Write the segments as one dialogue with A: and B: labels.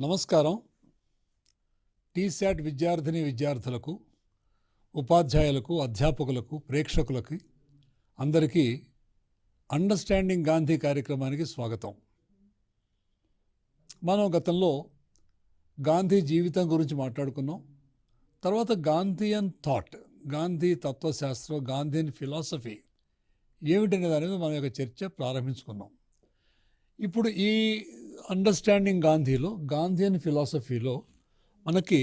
A: నమస్కారం. టీశాట్ విద్యార్థులకు, ఉపాధ్యాయులకు, అధ్యాపకులకు, ప్రేక్షకులకి అందరికీ అండర్స్టాండింగ్ గాంధీ కార్యక్రమానికి స్వాగతం. మనం గతంలో గాంధీ జీవితం గురించి మాట్లాడుకున్నాం. తర్వాత గాంధీయన్ థాట్, గాంధీ తత్వశాస్త్రం, గాంధీయన్ ఫిలాసఫీ ఏమిటనే దాని మీద మన యొక్క చర్చ ప్రారంభించుకున్నాం. ఇప్పుడు ఈ అండర్స్టాండింగ్ గాంధీలో, గాంధీయన్ ఫిలాసఫీలో మనకి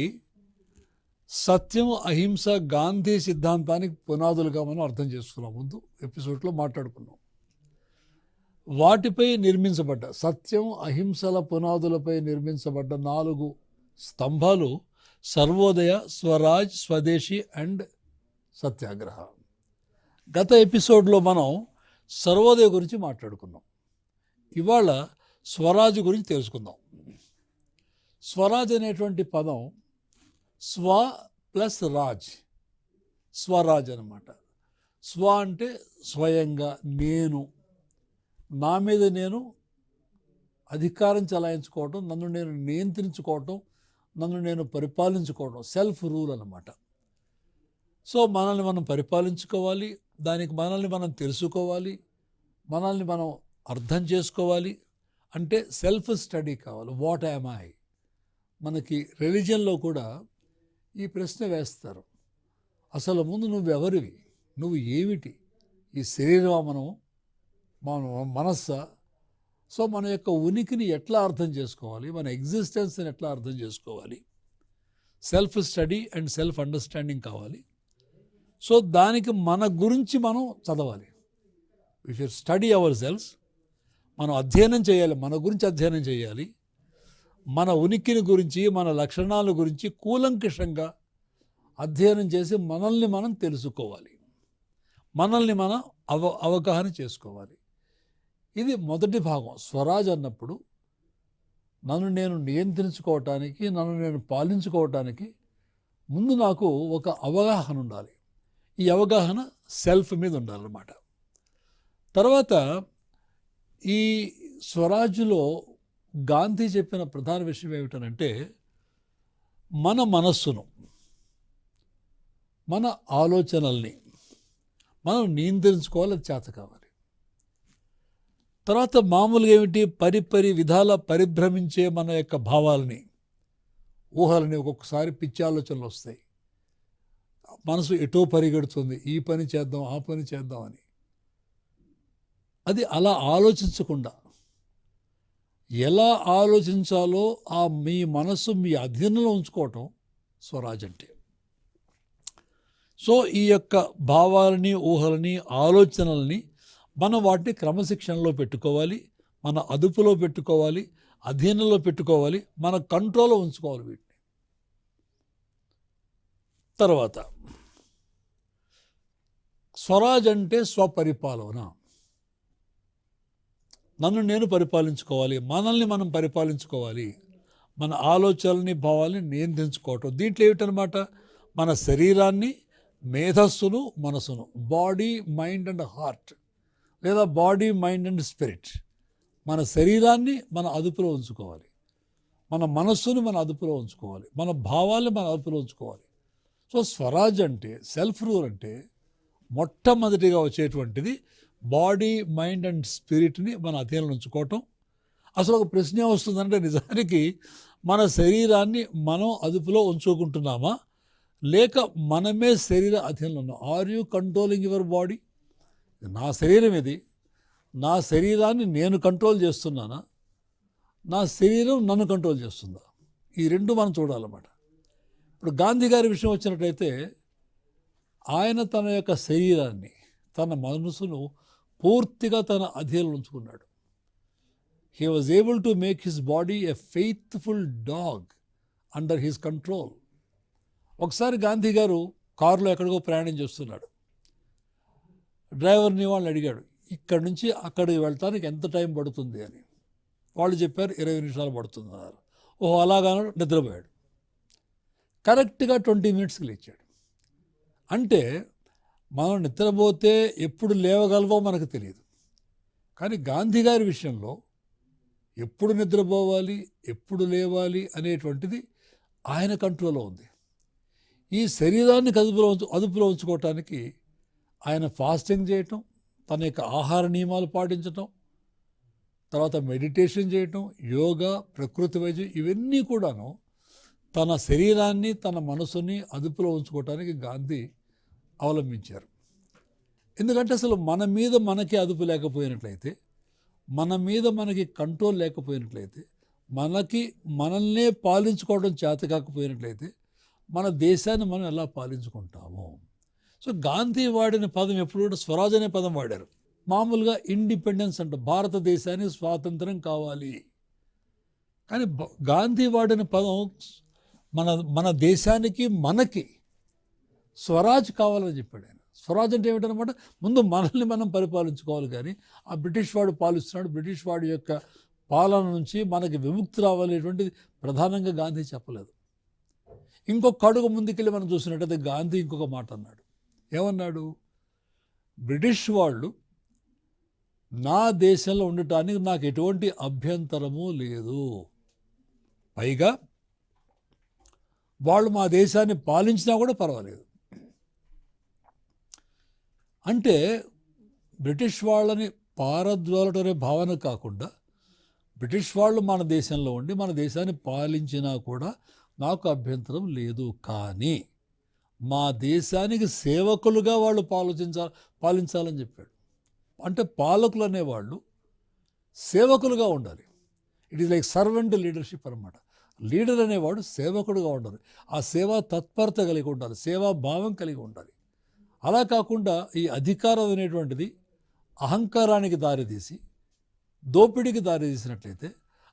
A: సత్యం, అహింస, గాంధీ సిద్ధాంతానికి పునాదులుగా మనం అర్థం చేసుకున్నాం. ముందు ఎపిసోడ్లో మాట్లాడుకున్నాం. వాటిపై నిర్మించబడ్డ సత్యం, అహింసల పునాదులపై నిర్మించబడ్డ 4 స్తంభాలు సర్వోదయ, స్వరాజ్, స్వదేశీ అండ్ సత్యాగ్రహ. గత ఎపిసోడ్లో మనం సర్వోదయ గురించి మాట్లాడుకున్నాం. ఇవాళ స్వరాజ్ గురించి తెలుసుకుందాం. స్వరాజ్ అనేటువంటి పదం స్వ ప్లస్ రాజ్, స్వరాజ్ అన్నమాట. స్వ అంటే స్వయంగా, నేను, నా మీద నేను అధికారం చలాయించుకోవటం, నన్ను నేను నియంత్రించుకోవటం, నన్ను నేను పరిపాలించుకోవడం, సెల్ఫ్ రూల్ అన్నమాట. సో మనల్ని మనం పరిపాలించుకోవాలి, దానికి మనల్ని మనం తెలుసుకోవాలి, మనల్ని మనం అర్థం చేసుకోవాలి. అంటే సెల్ఫ్ స్టడీ కావాలి. What am I? మనకి రిలీజియన్లో కూడా ఈ ప్రశ్న వేస్తారు. అసలు ముందు నువ్వెవరివి, నువ్వు ఏమిటి? ఈ శరీరమా, మన మనస్సా? సో మన యొక్క ఉనికిని ఎట్లా అర్థం చేసుకోవాలి, మన ఎగ్జిస్టెన్స్ని ఎట్లా అర్థం చేసుకోవాలి? Self study and self understanding కావాలి. సో దానికి మన గురించి మనం చదవాలి. We should study our selves. మనం అధ్యయనం చేయాలి, మన గురించి అధ్యయనం చేయాలి. మన ఉనికిని గురించి, మన లక్షణాల గురించి కూలంకషంగా అధ్యయనం చేసి మనల్ని మనం తెలుసుకోవాలి, మనల్ని మనం అవగాహన చేసుకోవాలి. ఇది మొదటి భాగం. స్వరాజ్ అన్నప్పుడు నన్ను నేను నియంత్రించుకోవటానికి, నన్ను నేను పాలించుకోవటానికి ముందు నాకు ఒక అవగాహన ఉండాలి. ఈ అవగాహన సెల్ఫ్ మీద ఉండాలన్నమాట. తర్వాత ఈ స్వరాజ్లో గాంధీ చెప్పిన ప్రధాన విషయం ఏమిటనంటే, మన మనస్సును, మన ఆలోచనల్ని మనం నియంత్రించుకోవాలి, అది చేత కావాలి. తర్వాత మామూలుగా ఏమిటి, పరిపరి విధాల పరిభ్రమించే మన యొక్క భావాలని, ఊహలని, ఒక్కొక్కసారి పిచ్చి ఆలోచనలు వస్తాయి. మనసు ఎటో పరిగెడుతుంది, ఈ పని చేద్దాం, ఆ పని చేద్దాం అని. అది అలా ఆలోచించకుండా ఎలా ఆలోచించాలో ఆ మీ మనస్సు మీ అధీనంలో ఉంచుకోవటం స్వరాజ్ అంటే. సో ఈ యొక్క భావాలని, ఊహలని, ఆలోచనల్ని మనం వాటిని క్రమశిక్షణలో పెట్టుకోవాలి, మన అదుపులో పెట్టుకోవాలి, అధీనంలో పెట్టుకోవాలి, మన కంట్రోల్లో ఉంచుకోవాలి వీటిని. తర్వాత స్వరాజ్ అంటే స్వపరిపాలన. నన్ను నేను పరిపాలించుకోవాలి, మనల్ని మనం పరిపాలించుకోవాలి, మన ఆలోచనల్ని, భావాల్ని నియంత్రించుకోవటం. దీంట్లో ఏమిటనమాట, మన శరీరాన్ని, మేధస్సును, మనసును, బాడీ, మైండ్ అండ్ హార్ట్, లేదా బాడీ, మైండ్ అండ్ స్పిరిట్. మన శరీరాన్ని మన అదుపులో ఉంచుకోవాలి, మన మనస్సుని మన అదుపులో ఉంచుకోవాలి, మన భావాల్ని మన అదుపులో ఉంచుకోవాలి. సో స్వరాజ్ అంటే, సెల్ఫ్ రూల్ అంటే మొట్టమొదటిగా వచ్చేటువంటిది బాడీ, మైండ్ అండ్ స్పిరిట్ని మన అధీనంలో ఉంచుకోవటం. అసలు ఒక ప్రశ్న వస్తుందంటే, నిజానికి మన శరీరాన్ని మనం అదుపులో ఉంచుకుంటున్నామా, లేక మనమే శరీర అధీనంలో ఉన్నాం? Are you controlling your body? నా శరీరం ఇది, నా శరీరాన్ని నేను కంట్రోల్ చేస్తున్నానా, నా శరీరం నన్ను కంట్రోల్ చేస్తుందా? ఈ రెండు మనం చూడాలన్నమాట. ఇప్పుడు గాంధీ గారి విషయం వచ్చినట్లయితే, ఆయన తన యొక్క శరీరాన్ని, తన మనసును పూర్తిగా తన అధీనంలో ఉంచుకున్నాడు. He was able to make his body a faithful dog under his control. ఒకసారి గాంధీ గారు కారులో ఎక్కడికో ప్రయాణం చేస్తున్నాడు. డ్రైవర్ని వాళ్ళు అడిగాడు, ఇక్కడి నుంచి అక్కడికి వెళ్తానికి ఎంత టైం పడుతుంది అని. వాళ్ళు చెప్పారు 20 నిమిషాలు పడుతుంది అన్నారు. ఓహో అలాగానో నిద్రపోయాడు. కరెక్ట్గా 20 మినిట్స్కి లేచాడు. అంటే మనం నిద్రపోతే ఎప్పుడు లేవగలవో మనకు తెలియదు. కానీ గాంధీ గారి విషయంలో ఎప్పుడు నిద్రపోవాలి, ఎప్పుడు లేవాలి అనేటువంటిది ఆయన కంట్రోల్లో ఉంది. ఈ శరీరాన్ని అదుపులో ఉంచుకోవటానికి ఆయన ఫాస్టింగ్ చేయటం, తన యొక్క ఆహార నియమాలు పాటించటం, తర్వాత మెడిటేషన్ చేయటం, యోగా, ప్రకృతి వైద్యం, ఇవన్నీ కూడాను తన శరీరాన్ని, తన మనసుని అదుపులో ఉంచుకోవటానికి గాంధీ అవలంబించారు. ఎందుకంటే అసలు మన మీద మనకి అదుపు లేకపోయినట్లయితే, మన మీద మనకి కంట్రోల్ లేకపోయినట్లయితే, మనల్నే పాలించుకోవడం చేత కాకపోయినట్లయితే మన దేశాన్ని మనం ఎలా పాలించుకుంటాము? సో గాంధీ వాడిన పదం ఎప్పుడు కూడా స్వరాజ్ అనే పదం వాడారు. మామూలుగా ఇండిపెండెన్స్ అంటే భారతదేశానికి స్వాతంత్రం కావాలి, కానీ గాంధీ వాడిన పదం మన దేశానికి మనకి స్వరాజ్ కావాలని చెప్పాడు ఆయన. స్వరాజ్ అంటే ఏమిటనమాట, ముందు మనల్ని మనం పరిపాలించుకోవాలి, కానీ ఆ బ్రిటిష్ వాడు పాలిస్తున్నాడు, బ్రిటిష్ వాడి యొక్క పాలన నుంచి మనకి విముక్తి రావాలనేటువంటిది ప్రధానంగా గాంధీ చెప్పలేదు. ఇంకొక అడుగు ముందుకెళ్ళి మనం చూసినట్టయితే గాంధీ ఇంకొక మాట అన్నాడు. ఏమన్నాడు? బ్రిటిష్ వాళ్ళు నా దేశంలో ఉండటానికి నాకు ఎటువంటి అభ్యంతరము లేదు, పైగా వాళ్ళు మా దేశాన్ని పాలించినా కూడా పర్వాలేదు. అంటే బ్రిటిష్ వాళ్ళని పారద్రోలటం అనే భావన కాకుండా, బ్రిటిష్ వాళ్ళు మన దేశంలో ఉండి మన దేశాన్ని పాలించినా కూడా నాకు అభ్యంతరం లేదు, కానీ మా దేశానికి సేవకులుగా వాళ్ళు పాలించాలని చెప్పాడు. అంటే పాలకులు అనేవాళ్ళు సేవకులుగా ఉండాలి. It is like servant leadership అనమాట. లీడర్ అనేవాడు సేవకుడుగా ఉండాలి, ఆ సేవా తత్పరత కలిగి ఉండాలి, సేవా భావం కలిగి ఉండాలి. అలా కాకుండా ఈ అధికారం అనేటువంటిది అహంకారానికి దారితీసి దోపిడీకి దారితీసినట్లయితే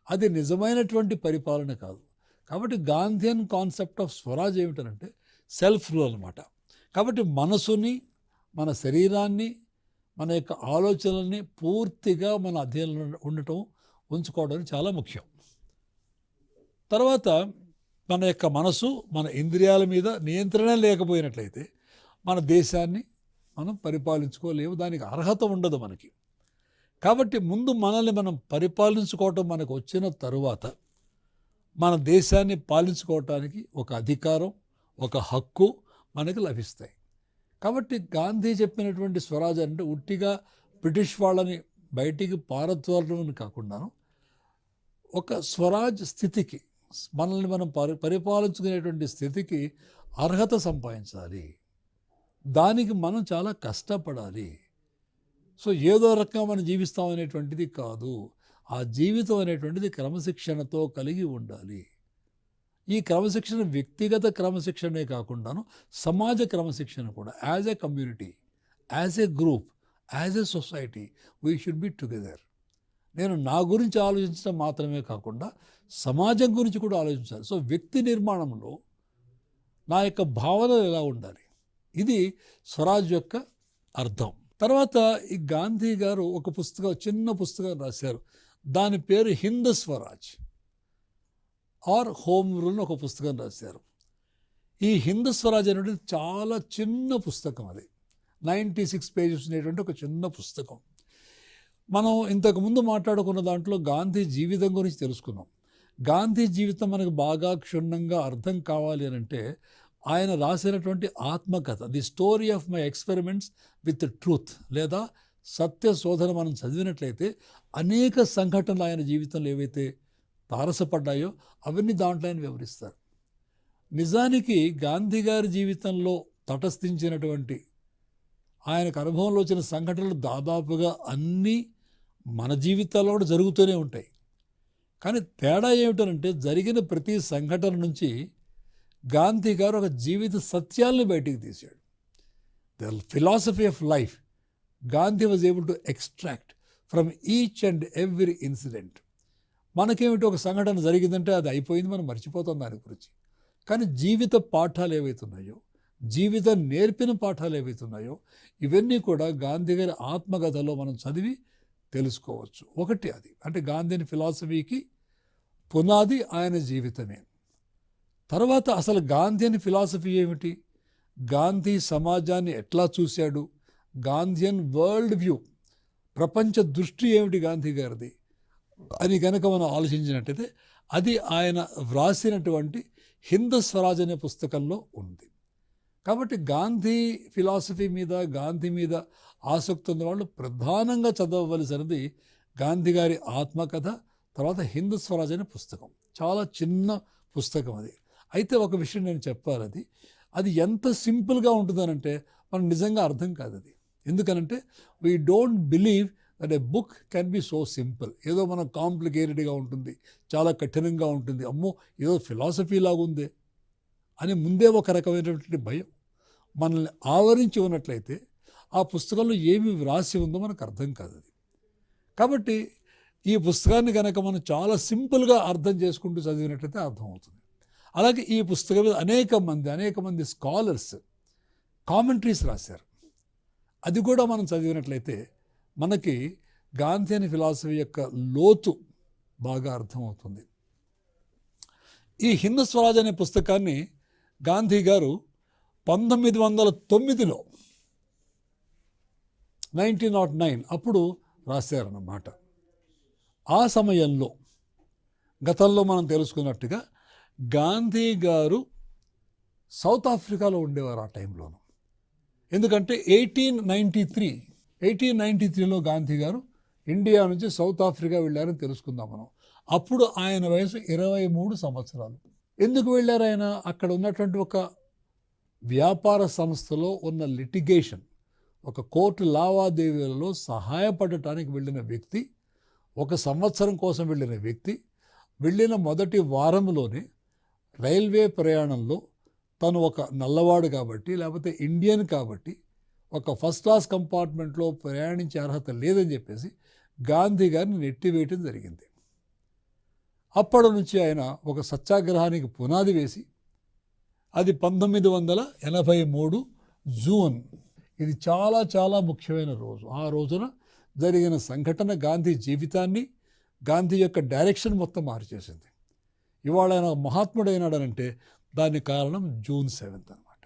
A: అది నిజమైనటువంటి పరిపాలన కాదు. కాబట్టి గాంధీయన్ కాన్సెప్ట్ ఆఫ్ స్వరాజ్ ఏమిటంటే సెల్ఫ్ రూల్ అనమాట. కాబట్టి మనసుని, మన శరీరాన్ని, మన యొక్క ఆలోచనల్ని పూర్తిగా మన అధీనంలో ఉంచుకోవడం చాలా ముఖ్యం. తర్వాత మన యొక్క మనసు, మన ఇంద్రియాల మీద నియంత్రణ లేకపోయినట్లయితే మన దేశాన్ని మనం పరిపాలించుకోలేము, దానికి అర్హత ఉండదు మనకి. కాబట్టి ముందు మనల్ని మనం పరిపాలించుకోవటం మనకు వచ్చిన తరువాత మన దేశాన్ని పాలించుకోవటానికి ఒక అధికారం, ఒక హక్కు మనకు లభిస్తాయి. కాబట్టి గాంధీ చెప్పినటువంటి స్వరాజ్ అంటే ఉట్టిగా బ్రిటిష్ వాళ్ళని బయటికి పారద్రోలడం కాకుండాను ఒక స్వరాజ్ స్థితికి, మనల్ని మనం పరిపాలించుకునేటువంటి స్థితికి అర్హత సంపాదించాలి. దానికి మనం చాలా కష్టపడాలి. సో ఏదో రకంగా మనం జీవిస్తాం అనేటువంటిది కాదు, ఆ జీవితం అనేటువంటిది క్రమశిక్షణతో కలిగి ఉండాలి. ఈ క్రమశిక్షణ వ్యక్తిగత క్రమశిక్షణే కాకుండాను సమాజ క్రమశిక్షణ కూడా. As a community, as a group, as a society we should be together. నేను నా గురించి ఆలోచించడం మాత్రమే కాకుండా సమాజం గురించి కూడా ఆలోచించాలి. సో వ్యక్తి నిర్మాణంలో నా యొక్క భావనలు ఎలా ఉండాలి, ఇది స్వరాజ్ యొక్క అర్థం. తర్వాత ఈ గాంధీ గారు ఒక చిన్న పుస్తకం రాశారు, దాని పేరు Hind Swaraj or home rule ఒక పుస్తకం రాశారు. ఈ హింద్ స్వరాజ్ అనేటువంటి చాలా చిన్న పుస్తకం, అది 96 పేజెస్ ఉండేటువంటి ఒక చిన్న పుస్తకం. మనం ఇంతకుముందు మాట్లాడుకున్న దాంట్లో గాంధీ జీవితం గురించి తెలుసుకున్నాం. గాంధీ జీవితం మనకు బాగా క్షుణ్ణంగా అర్థం కావాలి అని అంటే ఆయన రాసినటువంటి ఆత్మకథ, the story of my experiments with truth లేదా సత్య శోధన మనం చదివినట్లయితే అనేక సంఘటనలు ఆయన జీవితంలో ఏవైతే తారసపడ్డాయో అవన్నీ దాంట్లో ఆయన వివరిస్తారు. నిజానికి గాంధీ గారి జీవితంలో తటస్థించినటువంటి ఆయనకు అనుభవంలో వచ్చిన సంఘటనలు దాదాపుగా అన్నీ మన జీవితాల్లో కూడా జరుగుతూనే ఉంటాయి. కానీ తేడా ఏమిటంటే జరిగిన ప్రతి సంఘటన నుంచి గాంధీ గారు ఒక జీవిత సత్యాలను బయటికి తీశాడు. The philosophy of life Gandhi was able to extract from each and every incident. మనకేమిటి, ఒక సంఘటన జరిగిందంటే అది అయిపోయింది, మనం మర్చిపోతాం దాని గురించి. కానీ జీవిత పాఠాలు ఏవైతున్నాయో, జీవితం నేర్పిన పాఠాలు ఏవైతున్నాయో ఇవన్నీ కూడా గాంధీ గారి ఆత్మకథలో మనం చదివి తెలుసుకోవచ్చు. ఒకటి అది, అంటే గాంధీని ఫిలాసఫీకి పునాది ఆయన జీవితమే. తర్వాత అసలు గాంధీయన్ ఫిలాసఫీ ఏమిటి, గాంధీ సమాజాన్ని ఎట్లా చూశాడు, గాంధీయన్ వరల్డ్ వ్యూ, ప్రపంచ దృష్టి ఏమిటి గాంధీ గారిది, అని కనుక మనం ఆలోచించినట్టయితే అది ఆయన వ్రాసినటువంటి హింద్ స్వరాజ్ అనే పుస్తకంలో ఉంది. కాబట్టి గాంధీ ఫిలాసఫీ మీద, గాంధీ మీద ఆసక్తి ఉన్న వాళ్ళు ప్రధానంగా చదవవలసినది గాంధీ గారి ఆత్మకథ, తర్వాత హింద్ స్వరాజ్ అనే పుస్తకం. చాలా చిన్న పుస్తకం అది. అయితే ఒక విషయం నేను చెప్పాలి, అది ఎంత సింపుల్గా ఉంటుందనంటే మనం నిజంగా అర్థం కాదు అది. ఎందుకనంటే we don't believe that A book can be so simple. ఏదో మనం కాంప్లికేటెడ్గా ఉంటుంది, చాలా కఠినంగా ఉంటుంది, అమ్మో ఏదో ఫిలాసఫీ లాగా ఉంది అని ముందే ఒక రకమైనటువంటి భయం మనల్ని ఆవరించి ఉన్నట్లయితే ఆ పుస్తకంలో ఏమి వ్రాసి ఉందో మనకు అర్థం కాదు అది. కాబట్టి ఈ పుస్తకాన్ని కనుక మనం చాలా సింపుల్గా అర్థం చేసుకుంటూ చదివినట్లయితే అర్థమవుతుంది. అలాగే ఈ పుస్తకం మీద అనేక మంది స్కాలర్స్ కామెంటరీస్ రాశారు. అది కూడా మనం చదివినట్లయితే మనకి గాంధీ అని ఫిలాసఫీ యొక్క లోతు బాగా అర్థమవుతుంది. ఈ హింద్ స్వరాజ్ అనే పుస్తకాన్ని గాంధీ గారు 1909 1909 అప్పుడు రాశారన్నమాట. ఆ సమయంలో గతంలో మనం తెలుసుకున్నట్టుగా గాంధీ గారు సౌత్ ఆఫ్రికాలో ఉండేవారు ఆ టైంలోనూ. ఎందుకంటే 1893లో గాంధీ గారు ఇండియా నుంచి సౌత్ ఆఫ్రికా వెళ్ళారని తెలుసుకుందాం మనం. అప్పుడు ఆయన వయసు 23 సంవత్సరాలు. ఎందుకు వెళ్ళారు ఆయన? అక్కడ ఉన్నటువంటి ఒక వ్యాపార సంస్థలో ఉన్న లిటిగేషన్, ఒక కోర్టు లావాదేవీలలో సహాయపడటానికి వెళ్ళిన వ్యక్తి, 1 సంవత్సరం కోసం వెళ్ళిన వ్యక్తి, వెళ్ళిన మొదటి వారంలోనే రైల్వే ప్రయాణంలో తను ఒక నల్లవాడు కాబట్టి, లేకపోతే ఇండియన్ కాబట్టి ఒక ఫస్ట్ క్లాస్ కంపార్ట్మెంట్లో ప్రయాణించే అర్హత లేదని చెప్పేసి గాంధీ గారిని నెట్టివేయటం జరిగింది. అప్పటి నుంచి ఆయన ఒక సత్యాగ్రహానికి పునాది వేసి, అది 1983 జూన్. ఇది చాలా చాలా ముఖ్యమైన రోజు. ఆ రోజున జరిగిన సంఘటన గాంధీ జీవితాన్ని, గాంధీ యొక్క డైరెక్షన్ మొత్తం మార్చేసింది. ఇవాళ ఆయన మహాత్ముడైనాడనంటే దానికి కారణం జూన్ 7 అనమాట.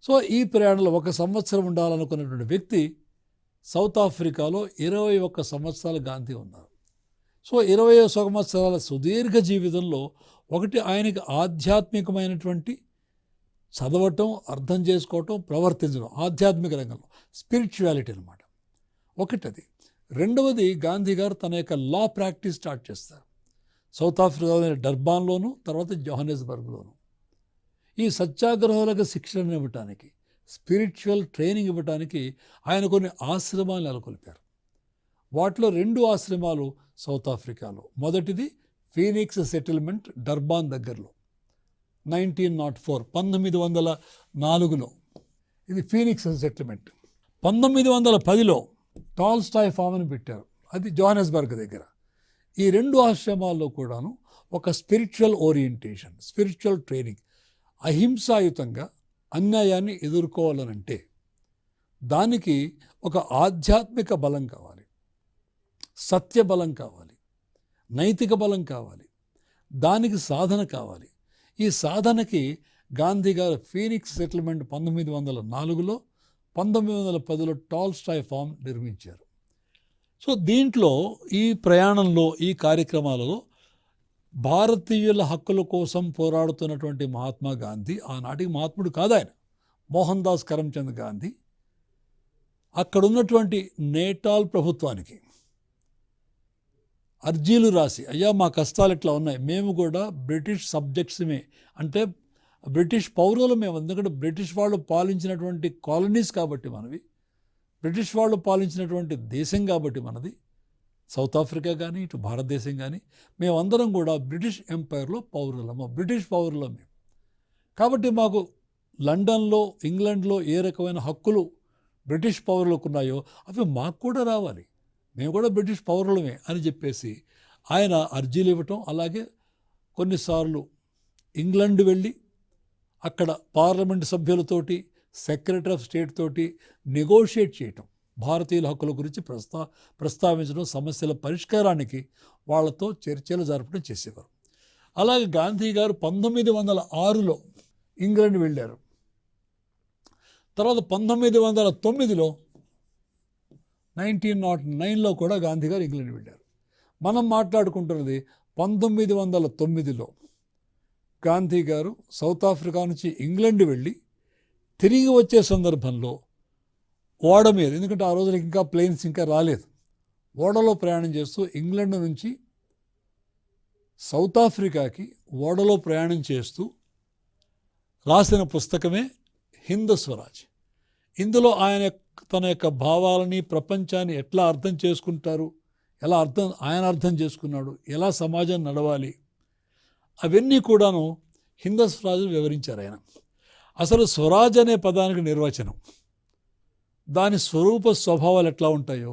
A: సో ఈ ప్రయాణంలో 1 సంవత్సరం ఉండాలనుకున్నటువంటి వ్యక్తి సౌత్ ఆఫ్రికాలో 21 సంవత్సరాలు గాంధీ ఉన్నారు. సో 20 సంవత్సరాల సుదీర్ఘ జీవితంలో ఒకటి ఆయనకి ఆధ్యాత్మికమైనటువంటి చదవటం, అర్థం చేసుకోవటం, ప్రవర్తించడం, ఆధ్యాత్మిక రంగంలో స్పిరిచువాలిటీ అనమాట ఒకటది. రెండవది గాంధీ గారు తన యొక్క లా ప్రాక్టీస్ స్టార్ట్ చేస్తారు సౌత్ ఆఫ్రికాలోని డర్బాన్లోను, తర్వాత జోహానెస్బర్గ్లోను. ఈ సత్యాగ్రహాలకు శిక్షణ ఇవ్వటానికి, స్పిరిచువల్ ట్రైనింగ్ ఇవ్వటానికి ఆయన కొన్ని ఆశ్రమాలు నెలకొల్పారు. వాటిలో 2 ఆశ్రమాలు సౌత్ ఆఫ్రికాలో. మొదటిది ఫీనిక్స్ సెటిల్మెంట్ డర్బాన్ దగ్గరలో 1904 ఇది ఫీనిక్స్ సెటిల్మెంట్. 1910లో టాల్స్టాయ్ ఫామ్ అని పెట్టారు, అది జోహానెస్బర్గ్ దగ్గర. ఈ 2 ఆశ్రమాల్లో కూడాను ఒక స్పిరిచువల్ ఓరియంటేషన్, స్పిరిచువల్ ట్రైనింగ్. అహింసాయుతంగా అన్యాయాన్ని ఎదుర్కోవాలనంటే దానికి ఒక ఆధ్యాత్మిక బలం కావాలి, సత్య బలం కావాలి, నైతిక బలం కావాలి, దానికి సాధన కావాలి. ఈ సాధనకి గాంధీ గారు ఫీనిక్స్ సెటిల్మెంట్ 1904లో, 1910లో టాల్స్టాయ్ ఫామ్ నిర్మించారు. సో దీంట్లో ఈ ప్రయాణంలో, ఈ కార్యక్రమాలలో భారతీయుల హక్కుల కోసం పోరాడుతున్నటువంటి మహాత్మా గాంధీ, ఆనాటికి మహాత్ముడు కాదు ఆయన, మోహన్ దాస్ కరమ్చంద్ గాంధీ, అక్కడ ఉన్నటువంటి నేటాల్ ప్రభుత్వానికి అర్జీలు రాసి, అయ్యా మా కష్టాలు ఇట్లా ఉన్నాయి, మేము కూడా బ్రిటిష్ సబ్జెక్ట్స్మే, అంటే బ్రిటిష్ పౌరులు మేము, ఎందుకంటే బ్రిటిష్ వాళ్ళు పాలించినటువంటి కాలనీస్ కాబట్టి మనవి, బ్రిటిష్ వాళ్ళు పాలించినటువంటి దేశం కాబట్టి మనది, సౌత్ ఆఫ్రికా కానీ ఇటు భారతదేశం కానీ, మేమందరం కూడా బ్రిటిష్ ఎంపైర్లో పౌరులము, బ్రిటిష్ పౌరులం మేము. కాబట్టి మాకు లండన్లో, ఇంగ్లాండ్లో ఏ రకమైన హక్కులు బ్రిటిష్ పౌరులకు ఉన్నాయో అవి మాకు కూడా రావాలి, మేము కూడా బ్రిటిష్ పౌరులమే అని చెప్పేసి ఆయన అర్జీలు ఇవ్వటం. అలాగే కొన్నిసార్లు ఇంగ్లాండ్ వెళ్ళి అక్కడ పార్లమెంట్ సభ్యులతోటి, సెక్రటరీ ఆఫ్ స్టేట్ తోటి నెగోషియేట్ చేయటం, భారతీయుల హక్కుల గురించి ప్రస్తావించడం, సమస్యల పరిష్కారానికి వాళ్ళతో చర్చలు జరపడం చేసేవారు. అలాగే గాంధీ గారు 1906లో ఇంగ్లాండ్ వెళ్ళారు. తర్వాత 1909లో 1909లో కూడా గాంధీ గారు ఇంగ్లాండ్ వెళ్ళారు. మనం మాట్లాడుకుంటున్నది 1909లో గాంధీ గారు సౌత్ ఆఫ్రికా నుంచి ఇంగ్లాండ్ వెళ్ళి తిరిగి వచ్చే సందర్భంలో ఓడ మీద, ఎందుకంటే ఆ రోజులకి ఇంకా ప్లేన్స్ ఇంకా రాలేదు, ఓడలో ప్రయాణం చేస్తూ ఇంగ్లాండ్ నుంచి సౌత్ ఆఫ్రికాకి ఓడలో ప్రయాణం చేస్తూ రాసిన పుస్తకమే హింద్ స్వరాజ్. ఇందులో తన యొక్క భావాలని, ప్రపంచాన్ని ఎట్లా అర్థం చేసుకుంటారు, ఆయన అర్థం చేసుకున్నాడు, ఎలా సమాజం నడవాలి, అవన్నీ కూడాను హింద్ స్వరాజ్ వివరించారు ఆయన. అసలు స్వరాజ్ అనే పదానికి నిర్వచనం, దాని స్వరూప స్వభావాలు ఎట్లా ఉంటాయో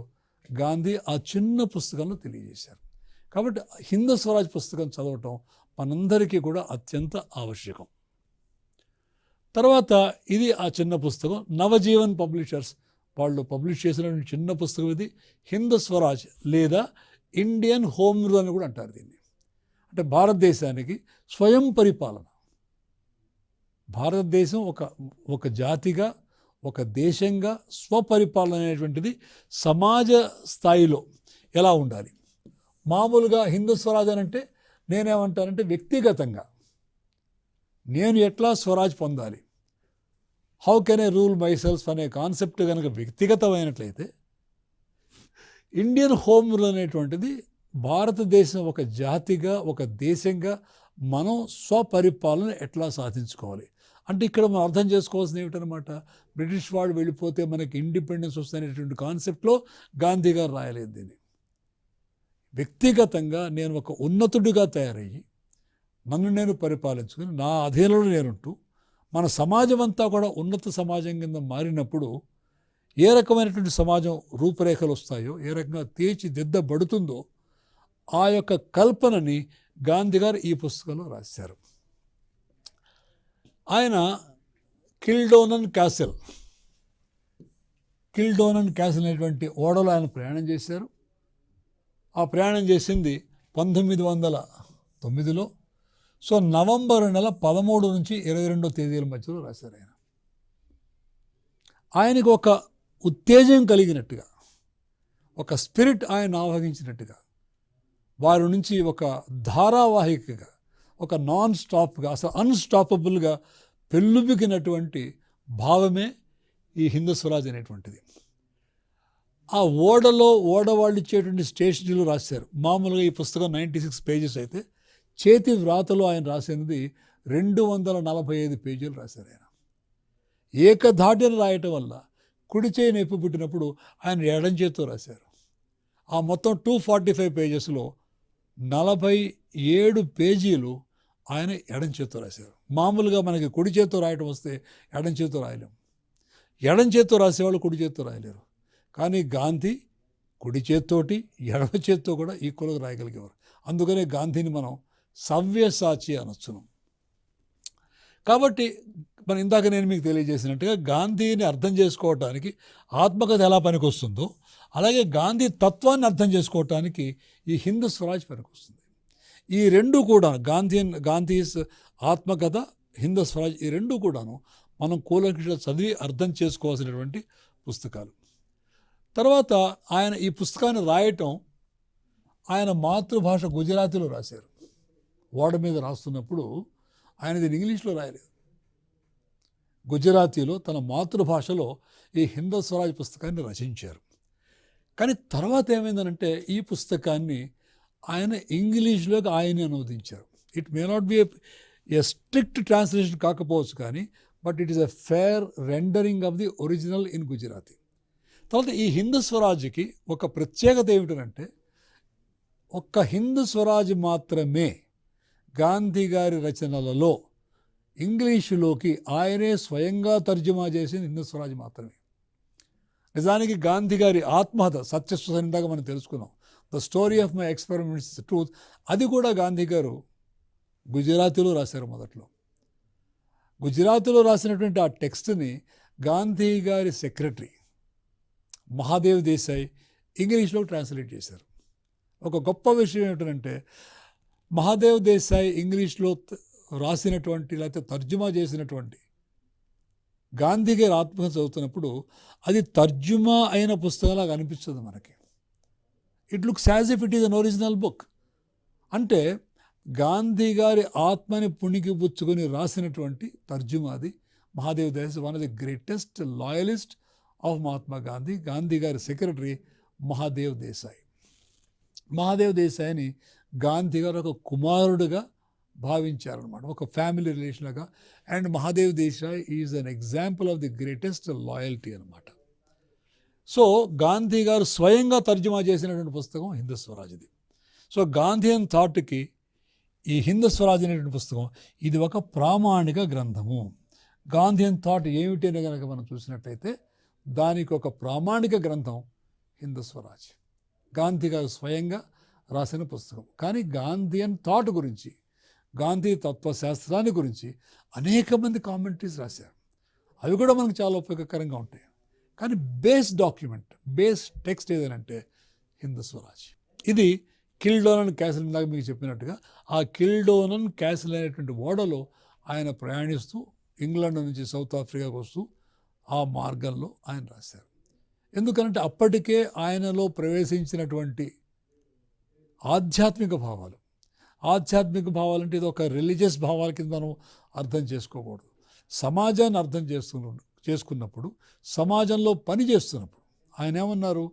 A: గాంధీ ఆ చిన్న పుస్తకంలో తెలియజేశారు. కాబట్టి హింద్ స్వరాజ్ పుస్తకం చదవటం మనందరికీ కూడా అత్యంత ఆవశ్యకం. తర్వాత ఇది ఆ చిన్న పుస్తకం, నవజీవన్ పబ్లిషర్స్ వాళ్ళు పబ్లిష్ చేసిన చిన్న పుస్తకం ఇది హింద్ స్వరాజ్ లేదా ఇండియన్ హోమ్ రూల్ అని కూడా అంటారు దీన్ని. అంటే భారతదేశానికి స్వయం పరిపాలన, భారతదేశం ఒక జాతిగా, ఒక దేశంగా స్వపరిపాలన అనేటువంటిది సమాజ స్థాయిలో ఎలా ఉండాలి. మామూలుగా హిందూ స్వరాజ్ అంటే నేనేమంటానంటే వ్యక్తిగతంగా నేను ఎట్లా స్వరాజ్ పొందాలి, how can I rule my self అనే కాన్సెప్ట్ కనుక వ్యక్తిగతమైనట్లయితే, ఇండియన్ హోమ్ రూల్ అనేటువంటిది భారతదేశం ఒక జాతిగా, ఒక దేశంగా మనం స్వపరిపాలన ఎట్లా సాధించుకోవాలి. అంటే ఇక్కడ మనం అర్థం చేసుకోవాల్సింది ఏమిటనమాట, బ్రిటిష్ వాడు వెళ్ళిపోతే మనకి ఇండిపెండెన్స్ వస్తుందనేటువంటి కాన్సెప్ట్లో గాంధీ గారు రాయలేదు దీన్ని. వ్యక్తిగతంగా నేను ఒక ఉన్నతుడిగా తయారయ్యి నన్ను నేను పరిపాలించుకుని నా అధీనంలో నేనుంటూ మన సమాజం అంతా కూడా ఉన్నత సమాజం కింద మారినప్పుడు ఏ రకమైనటువంటి సమాజం రూపురేఖలు వస్తాయో, ఏ రకంగా తీర్చిదిద్దబడుతుందో ఆ యొక్క కల్పనని గాంధీ గారు ఈ పుస్తకంలో రాశారు. ఆయన కిల్డోనన్ క్యాసిల్ అనేటువంటి ఓడలో ఆయన ప్రయాణం చేశారు. ఆ ప్రయాణం చేసింది 1909లో. సో నవంబర్ నెల 13 నుంచి 22 తేదీల మధ్యలో రాశారు ఆయన. ఆయనకు ఒక ఉత్తేజం కలిగినట్టుగా, ఒక స్పిరిట్ ఆయన ఆవహించినట్టుగా, వారి నుంచి ఒక ధారావాహికగా, ఒక నాన్ స్టాప్గా, అసలు అన్స్టాపబుల్గా పెళ్ళుబికినటువంటి భావమే ఈ హిందూ స్వరాజ్ అనేటువంటిది. ఆ ఓడవాళ్ళు ఇచ్చేటువంటి స్టేషనరీలు రాశారు. మామూలుగా ఈ పుస్తకం 96 పేజెస్ అయితే చేతి వ్రాతలో ఆయన రాసినది 245 పేజీలు రాశారు ఆయన. ఏకధాటిన రాయటం వల్ల కుడి చేయి నొప్పి పుట్టినప్పుడు ఆయన ఎడం చేతితో రాశారు. ఆ మొత్తం 245 పేజెస్లో 47 పేజీలు ఆయన ఎడం చేతితో రాశారు. మామూలుగా మనకి కుడి చేతితో రాయటం వస్తే ఎడం చేతితో రాయలేము, ఎడం చేతితో రాసేవాళ్ళు కుడి చేతితో రాయలేరు. కానీ గాంధీ కుడి చేత్తోటి ఎడమ చేత్తో కూడా ఈక్వల్గా రాయగలిగేవారు. అందుకనే గాంధీని మనం సవ్యసాచి అనొచ్చును. కాబట్టి మనం ఇందాక నేను మీకు తెలియజేసినట్టుగా గాంధీని అర్థం చేసుకోవటానికి ఆత్మకథ ఎలా పనికొస్తుందో, అలాగే గాంధీ తత్వాన్ని అర్థం చేసుకోవటానికి ఈ హిందూ స్వరాజ్ పనికొస్తుంది. ఈ రెండు కూడా గాంధీస్ ఆత్మకథ, హిందూ స్వరాజ్, ఈ రెండు కూడాను మనం కూలంకషంగా చదివి అర్థం చేసుకోవాల్సినటువంటి పుస్తకాలు. తర్వాత ఆయన ఈ పుస్తకాన్ని రాయటం ఆయన మాతృభాష గుజరాతీలో రాశారు. ఓడ మీద రాస్తున్నప్పుడు ఆయన దీన్ని ఇంగ్లీష్లో రాయలేదు, గుజరాతీలో తన మాతృభాషలో ఈ హిందూ స్వరాజ్ పుస్తకాన్ని రచించారు. కానీ తర్వాత ఏమైందనంటే ఈ పుస్తకాన్ని ఆయన ఇంగ్లీష్లోకి ఆయనే అనువదించారు. It may not be A strict translation కాకపోవచ్చు, కానీ but it is a fair rendering of the original in Gujarati. తర్వాత ఈ హిందూ స్వరాజ్కి ఒక ప్రత్యేకత ఏమిటంటే, ఒక్క హిందూ స్వరాజ్ మాత్రమే గాంధీ గారి రచనలలో ఇంగ్లీషులోకి ఆయనే స్వయంగా తర్జుమా చేసింది హిందూ స్వరాజ్ మాత్రమే. నిజానికి గాంధీ గారి ఆత్మహత్య సత్యస్వతంగా మనం తెలుసుకున్నాం, the story of my experiments truth, అది కూడా గాంధీ గారు గుజరాతీలో రాశారు. మొదట్లో గుజరాతీలో రాసినటువంటి ఆ టెక్స్ట్ని గాంధీ గారి సెక్రటరీ మహాదేవ్ దేశాయ్ ఇంగ్లీష్లో ట్రాన్స్లేట్ చేశారు. ఒక గొప్ప విషయం ఏమిటంటే, మహాదేవ్ దేశాయ్ ఇంగ్లీష్లో రాసినటువంటి లేకపోతే తర్జుమా చేసినటువంటి గాంధీ గారి ఆత్మకథ చదువుతున్నప్పుడు అది తర్జుమా అయిన పుస్తకంలాగా అనిపించదు మనకి. It looks as if it is an original book. అంటే గాంధీ గారి ఆత్మని పుణికిపుచ్చుకొని రాసినటువంటి తర్జుమా అది. Mahadev Desai one of the greatest loyalist of Mahatma Gandhi. Gandhi గారి సెక్రటరీ మహాదేవ్ దేశాయ్. మహాదేవ్ దేశాయ్ని గాంధీ గారు ఒక కుమారుడుగా భావించారనమాట, ఒక ఫ్యామిలీ రిలేషన్ లాగా. And Mahadev Desai is an example of the greatest loyalty అనమాట. సో గాంధీ గారు స్వయంగా తర్జుమా చేసినటువంటి పుస్తకం హిందూ స్వరాజ్ది. సో గాంధీయన్ థాట్కి ఈ హిందూ స్వరాజ్ అనేటువంటి పుస్తకం ఇది ఒక ప్రామాణిక గ్రంథము. గాంధీయన్ థాట్ ఏమిటి అని కనుక మనం చూసినట్టయితే దానికి ఒక ప్రామాణిక గ్రంథం హిందూ స్వరాజ్. గాంధీ గారు స్వయంగా రాసిన పుస్తకం. కానీ గాంధీయన్ థాట్ గురించి, గాంధీ తత్వశాస్త్రాన్ని గురించి అనేక మంది కామెంటరీస్ రాశారు. అవి కూడా మనకు చాలా ఉపయోగకరంగా ఉంటాయి. కానీ బేస్ డాక్యుమెంట్, బేస్ టెక్స్ట్ ఏదనంటే హిందూ స్వరాజ్. ఇది కిల్డోనన్ క్యాసిల్ లాగా మీకు చెప్పినట్టుగా ఆ కిల్డోనన్ క్యాసిల్ అనేటువంటి ఓడలో ఆయన ప్రయాణిస్తూ ఇంగ్లాండ్ నుంచి సౌత్ ఆఫ్రికాకు వస్తూ ఆ మార్గంలో ఆయన రాశారు. ఎందుకంటే అప్పటికే ఆయనలో ప్రవేశించినటువంటి ఆధ్యాత్మిక భావాలు, ఆధ్యాత్మిక భావాలంటే ఇది ఒక రిలీజియస్ భావాల కింద మనం అర్థం చేసుకోకూడదు. సమాజాన్ని అర్థం చేసుకున్నప్పుడు, సమాజంలో పని చేస్తున్నప్పుడు ఆయన ఏమన్నారు,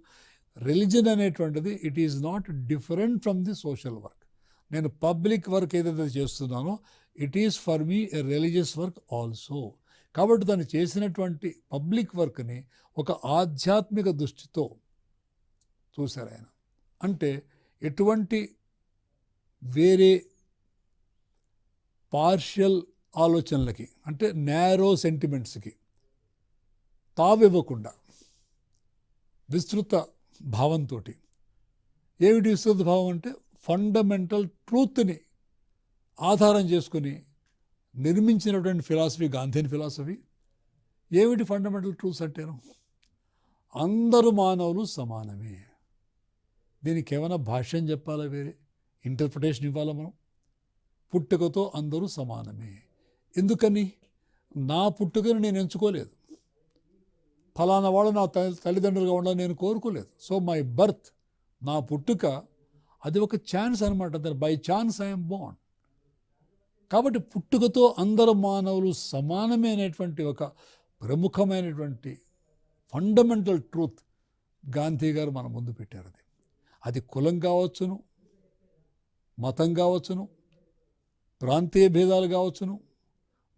A: రిలీజన్ అనేటువంటిది it is not different from the social work. నేను పబ్లిక్ వర్క్ ఏదైతే చేస్తున్నానో it is for me a religious work also. కాబట్టి తను చేసినటువంటి పబ్లిక్ వర్క్ని ఒక ఆధ్యాత్మిక దృష్టితో చూశారు ఆయన. అంటే ఎటువంటి వేరే పార్షియల్ ఆలోచనలకి, అంటే నేరో సెంటిమెంట్స్కి తావివ్వకుండా విస్తృత భావంతో. ఏమిటి విస్తృత భావం అంటే ఫండమెంటల్ ట్రూత్ని ఆధారం చేసుకుని నిర్మించినటువంటి ఫిలాసఫీ గాంధీయన్ ఫిలాసఫీ. ఏమిటి ఫండమెంటల్ ట్రూత్స్ అంటేను, అందరూ మానవులు సమానమే. దీనికి ఏమైనా భాష్యం చెప్పాలా, వేరే ఇంటర్ప్రిటేషన్ ఇవ్వాలా మనం? పుట్టుకతో అందరూ సమానమే. ఎందుకని? నా పుట్టుకను నేను ఎంచుకోలేదు, ఫలానా వాళ్ళు నా తల్లిదండ్రులుగా ఉండాలని నేను కోరుకోలేదు. సో మై బర్త్, నా పుట్టుక అది ఒక ఛాన్స్ అనమాట. By chance I'm Born. కాబట్టి పుట్టుకతో అందరు మానవులు సమానమే అనేటువంటి ఒక ప్రముఖమైనటువంటి ఫండమెంటల్ ట్రూత్ గాంధీ గారు మన ముందు పెట్టారు. అది కులం కావచ్చును, మతం కావచ్చును, ప్రాంతీయ భేదాలు కావచ్చును,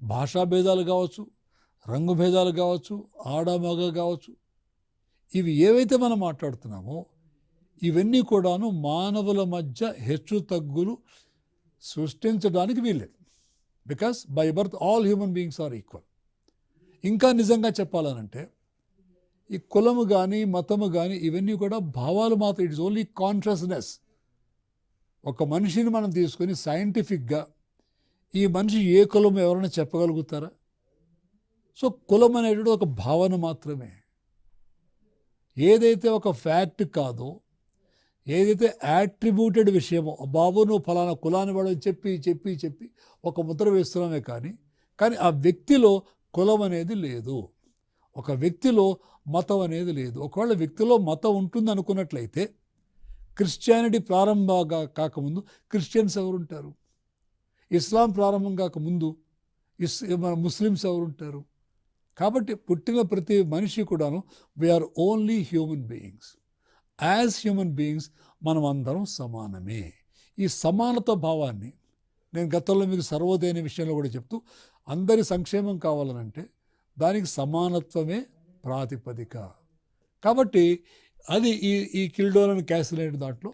A: భాషా భేదాలు కావచ్చు, రంగు భేదాలు కావచ్చు, ఆడ మగ కావచ్చు. ఇవి ఏవైతే మనం మాట్లాడుతున్నామో ఇవన్నీ కూడాను మానవుల మధ్య హెచ్చు తగ్గులు సృష్టించడానికి వీల్లేదు. Because by birth all human beings are equal. ఇంకా నిజంగా చెప్పాలనంటే ఈ కులము కానీ మతము కానీ ఇవన్నీ కూడా భావాలు మాత్రం. It's only consciousness. ఒక మనిషిని మనం తీసుకొని సైంటిఫిక్గా ఈ మనిషి ఏ కులం ఎవరైనా చెప్పగలుగుతారా? సో కులం అనేటువంటి ఒక భావన మాత్రమే. ఏదైతే ఒక ఫ్యాక్ట్ కాదో, ఏదైతే యాట్రిబ్యూటెడ్ విషయమో, బాబు నువ్వు ఫలానా కులాన్ని వాడని చెప్పి చెప్పి చెప్పి ఒక ముద్ర వేస్తున్నామే కానీ ఆ వ్యక్తిలో కులం అనేది లేదు, ఒక వ్యక్తిలో మతం అనేది లేదు. ఒకవేళ వ్యక్తిలో మతం ఉంటుంది అనుకున్నట్లయితే క్రిస్టియానిటీ ప్రారంభంగా కాకముందు క్రిస్టియన్స్ ఎవరుంటారు? ఇస్లాం ప్రారంభం కాకముందు ముస్లిమ్స్ ఎవరుంటారు? కాబట్టి పుట్టిన ప్రతి మనిషి కూడాను we are only human beings. As human beings మనం అందరం సమానమే. ఈ సమానత భావాన్ని నేను గతంలో మీకు సర్వోదయ అనే విషయంలో కూడా చెప్తూ, అందరి సంక్షేమం కావాలనంటే దానికి సమానత్వమే ప్రాతిపదిక. కాబట్టి అది ఈ కిల్డోనన్ క్యాసిల్ అనే దాంట్లో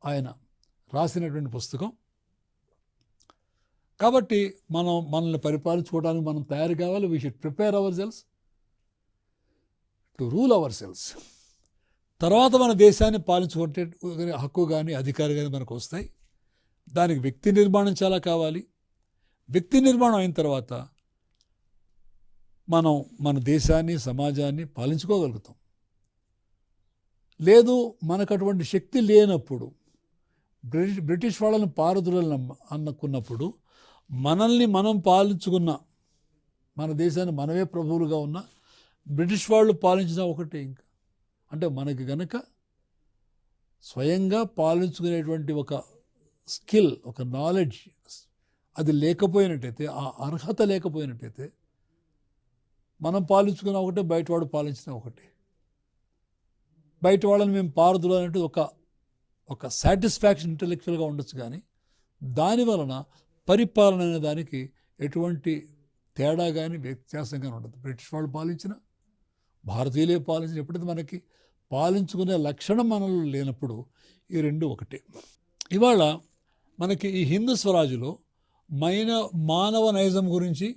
A: ఆయన రాసినటువంటి పుస్తకం. కాబట్టి మనల్ని పరిపాలించుకోవడానికి మనం తయారు కావాలి. We should prepare our selves to rule our selves. తర్వాత మన దేశాన్ని పాలించుకుంటే హక్కు కానీ అధికారి కానీ మనకు వస్తాయి. దానికి వ్యక్తి నిర్మాణం చాలా కావాలి. వ్యక్తి నిర్మాణం అయిన తర్వాత మనం మన దేశాన్ని సమాజాన్ని పాలించుకోగలుగుతాం. లేదు మనకు అటువంటి శక్తి లేనప్పుడు, బ్రిటిష్ వాళ్ళని పారదులని అనుకున్నప్పుడు మనల్ని మనం పాలించుకున్న మన దేశాన్ని మనమే ప్రభువులుగా ఉన్న బ్రిటిష్ వాళ్ళు పాలించిన ఒకటే. ఇంకా అంటే మనకి గనక స్వయంగా పాలించుకునేటువంటి ఒక స్కిల్, ఒక నాలెడ్జ్ అది లేకపోయినట్టయితే, ఆ అర్హత లేకపోయినట్టయితే మనం పాలించుకున్న ఒకటే, బయటవాడు పాలించిన ఒకటే. బయట వాళ్ళని మేము పారదులు అనేది ఒక సాటిస్ఫాక్షన్ ఇంటెలెక్చువల్గా ఉండొచ్చు, కానీ దాని వలన పరిపాలన అనే దానికి ఎటువంటి తేడా కానీ వ్యత్యాసం కానీ ఉండదు. బ్రిటిష్ వాళ్ళు పాలించిన, భారతీయులే పాలించిన, ఎప్పుడైతే మనకి పాలించుకునే లక్షణం మనలో లేనప్పుడు ఈ రెండు ఒకటే. ఇవాళ మనకి ఈ హిందూ స్వరాజ్యలో మానవ నైజం గురించి,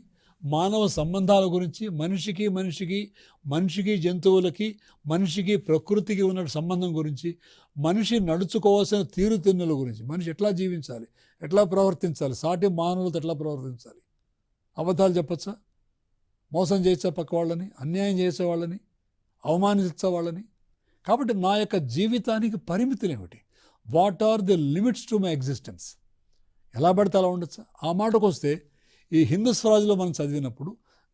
A: మానవ సంబంధాల గురించి, మనిషికి జంతువులకి, మనిషికి ప్రకృతికి ఉన్న సంబంధం గురించి, మనిషి నడుచుకోవాల్సిన తీరుతెన్నుల గురించి, మనిషి ఎట్లా జీవించాలి, ఎట్లా ప్రవర్తించాలి, సాటి మానవులతో ఎట్లా ప్రవర్తించాలి, అబద్ధాలు చెప్పచ్చా, మోసం చేయొచ్చా పక్క వాళ్ళని, అన్యాయం చేసే వాళ్ళని, అవమానించే వాళ్ళని. కాబట్టి నా యొక్క జీవితానికి పరిమితులు ఏమిటి, what are the limits to my existence, ఎలా పడితే అలా ఉండొచ్చా. ఆ మాటకు వస్తే ఈ హిందూ స్వరాజ్లో మనం చదివినప్పుడు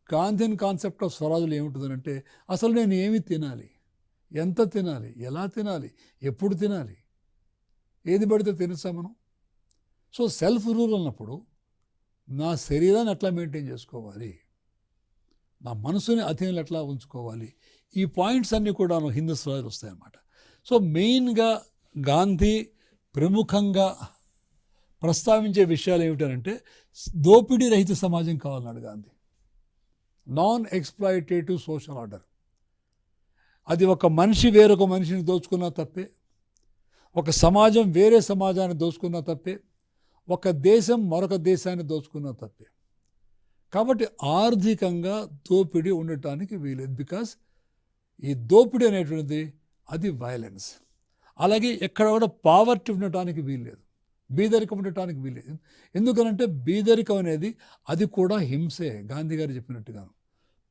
A: గాంధీన్ కాన్సెప్ట్ ఆఫ్ స్వరాజ్లో ఏముంటుందంటే, అసలు నేను ఏమి తినాలి, ఎంత తినాలి, ఎలా తినాలి, ఎప్పుడు తినాలి, ఏది పడితే తినచ్చా మనం. సో సెల్ఫ్ రూల్ అన్నప్పుడు నా శరీరాన్ని ఎట్లా మెయింటైన్ చేసుకోవాలి, నా మనసుని అధీనంలో ఎట్లా ఉంచుకోవాలి, ఈ పాయింట్స్ అన్నీ కూడా హిందూ స్వరాజ్లో వస్తాయన్నమాట. సో మెయిన్గా గాంధీ ప్రముఖంగా ప్రస్తావించే విషయాలు ఏమిటంటే, దోపిడీ రహిత సమాజం కావాలన్నాడు Gandhi. Non exploitative social order. అది ఒక మనిషి వేరొక మనిషిని దోచుకున్నా తప్పే, ఒక సమాజం వేరే సమాజాన్ని దోచుకున్నా తప్పే, ఒక దేశం మరొక దేశాన్ని దోచుకున్నా తప్పే. కాబట్టి ఆర్థికంగా దోపిడీ ఉండటానికి వీలేదు. బికాస్ ఈ దోపిడీ అనేటువంటిది అది వైలెన్స్. అలాగే ఎక్కడ కూడా పావర్టీ ఉండటానికి వీల్లేదు, బీదరికం ఉండటానికి వీల్లేదు. ఎందుకనంటే బీదరికం అనేది అది కూడా హింసే. గాంధీ గారు చెప్పినట్టుగా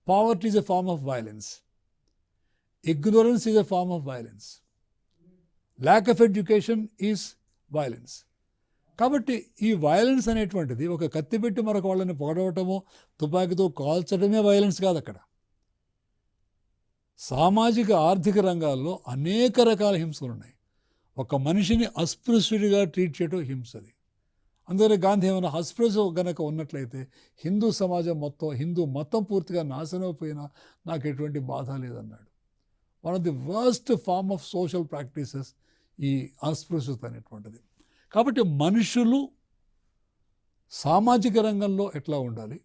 A: poverty is a form of violence, ignorance is a form of violence, lack of education is violence. కాబట్టి ఈ వైలెన్స్ అనేటువంటిది ఒక కత్తి పెట్టి మరొక వాళ్ళని పొగడవటమో, తుపాకీతో కాల్చడమే వైలెన్స్ కాదు. అక్కడ సామాజిక ఆర్థిక రంగాల్లో అనేక రకాల హింసలు ఉన్నాయి. ఒక మనిషిని అస్పృశ్యుడిగా ట్రీట్ చేయడం హింసది. అందుకని గాంధీ ఏమైనా అస్పృశ్య గనక ఉన్నట్లయితే హిందూ సమాజం మొత్తం, హిందూ మతం పూర్తిగా నాశనం అయిపోయినా నాకు ఎటువంటి బాధ లేదన్నాడు. One of the worst form of social practices ఈ అస్పృశ్యత అనేటువంటిది. కాబట్టి మనుషులు సామాజిక రంగంలో ఎట్లా ఉండాలి,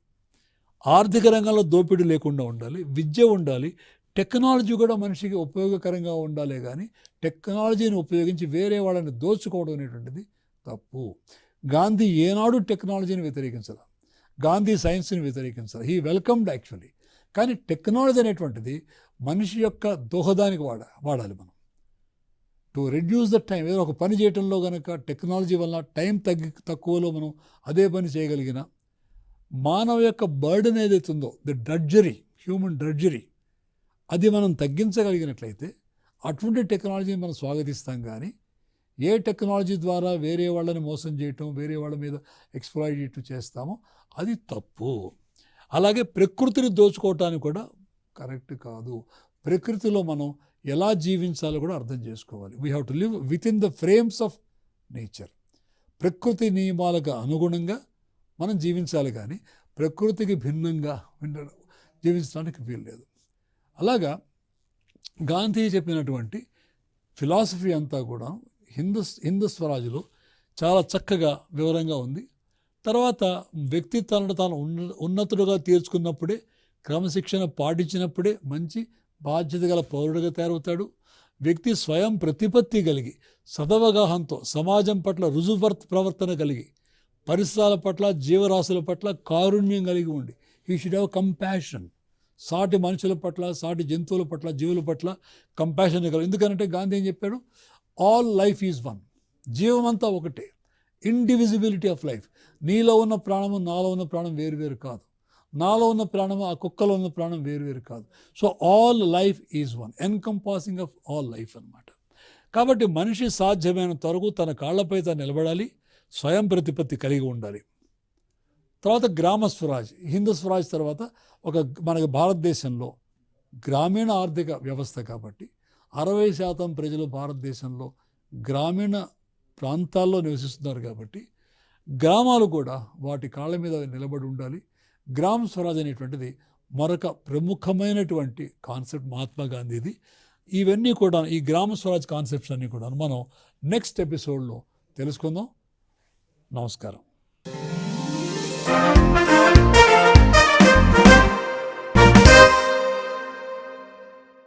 A: ఆర్థిక రంగంలో దోపిడీ లేకుండా ఉండాలి, విద్య ఉండాలి, టెక్నాలజీ కూడా మనిషికి ఉపయోగకరంగా ఉండాలి. కానీ టెక్నాలజీని ఉపయోగించి వేరే వాళ్ళని దోచుకోవడం అనేటువంటిది తప్పు. గాంధీ ఏనాడు టెక్నాలజీని వ్యతిరేకించాలి, గాంధీ సైన్స్ని వ్యతిరేకించాలి. He welcomed actually. కానీ టెక్నాలజీ అనేటువంటిది మనిషి యొక్క దోహదానికి వాడాలి మనం. టు రెడ్యూస్ ద టైం, ఏదో ఒక పని చేయడంలో కనుక టెక్నాలజీ వల్ల టైం తక్కువలో మనం అదే పని చేయగలిగిన, మానవ యొక్క బర్డెన్ ఏదైతే ఉందో, ది డ్రడ్జరీ, హ్యూమన్ డ్రడ్జరీ, అది మనం తగ్గించగలిగినట్లయితే అటువంటి టెక్నాలజీని మనం స్వాగతిస్తాం. కానీ ఏ టెక్నాలజీ ద్వారా వేరే వాళ్ళని మోసం చేయటం, వేరే వాళ్ళ మీద ఎక్స్‌ప్లాయిట్ చేస్తామో అది తప్పు. అలాగే ప్రకృతిని దోచుకోవటానికి కూడా కరెక్ట్ కాదు. ప్రకృతిలో మనం ఎలా జీవించాలో కూడా అర్థం చేసుకోవాలి. We have to live with in the frames of nature. ప్రకృతి నియమాలకు అనుగుణంగా మనం జీవించాలి, కానీ ప్రకృతికి భిన్నంగా జీవించడానికి వీల్లేదు. అలాగా గాంధీ చెప్పినటువంటి ఫిలాసఫీ అంతా కూడా హిందూ స్వరాజ్లో చాలా చక్కగా వివరంగా ఉంది. తర్వాత వ్యక్తి తనను తాను ఉన్నతుడుగా తీర్చుకున్నప్పుడే, క్రమశిక్షణ పాటించినప్పుడే మంచి బాధ్యత గల పౌరుడిగా తయారవుతాడు. వ్యక్తి స్వయం ప్రతిపత్తి కలిగి, సదవగాహంతో సమాజం పట్ల ప్రవర్తన కలిగి, పరిసరాల పట్ల, జీవరాశుల పట్ల కారుణ్యం కలిగి ఉండి, హీ షుడ్ హ్యావ్ కంపాషన్. సాటి మనుషుల పట్ల, సాటి జంతువుల పట్ల, జీవుల పట్ల కంపాషన్ కలిగి. ఎందుకంటే గాంధీ ఏం చెప్పాడు, ఆల్ లైఫ్ ఈజ్ వన్. జీవం అంతా ఒకటే, ఇండివిజిబిలిటీ ఆఫ్ లైఫ్. నీలో ఉన్న ప్రాణము నాలో ఉన్న ప్రాణం వేరువేరు కాదు, నాలో ఉన్న ప్రాణము ఆ కుక్కలో ఉన్న ప్రాణం వేరువేరు కాదు. So all life is one, encompassing of all life అన్నమాట. కాబట్టి మనిషి సాధ్యమైనంత వరకు తన కాళ్లపై తాను నిలబడాలి, స్వయం ప్రతిపత్తి కలిగి ఉండాలి. తర్వాత గ్రామ స్వరాజ్, హిందూ స్వరాజ్ తర్వాత మనకి భారతదేశంలో గ్రామీణ ఆర్థిక వ్యవస్థ కాబట్టి 60% ప్రజలు భారతదేశంలో గ్రామీణ ప్రాంతాల్లో నివసిస్తున్నారు కాబట్టి గ్రామాలు కూడా వాటి కాళ్ళ మీద నిలబడి ఉండాలి. గ్రామ స్వరాజ్ అనేటువంటిది మరొక ప్రముఖమైనటువంటి కాన్సెప్ట్ మహాత్మా గాంధీది. ఇవన్నీ కూడా ఈ గ్రామ స్వరాజ్ కాన్సెప్ట్స్ అన్నీ కూడా మనం నెక్స్ట్ ఎపిసోడ్లో తెలుసుకుందాం. నమస్కారం.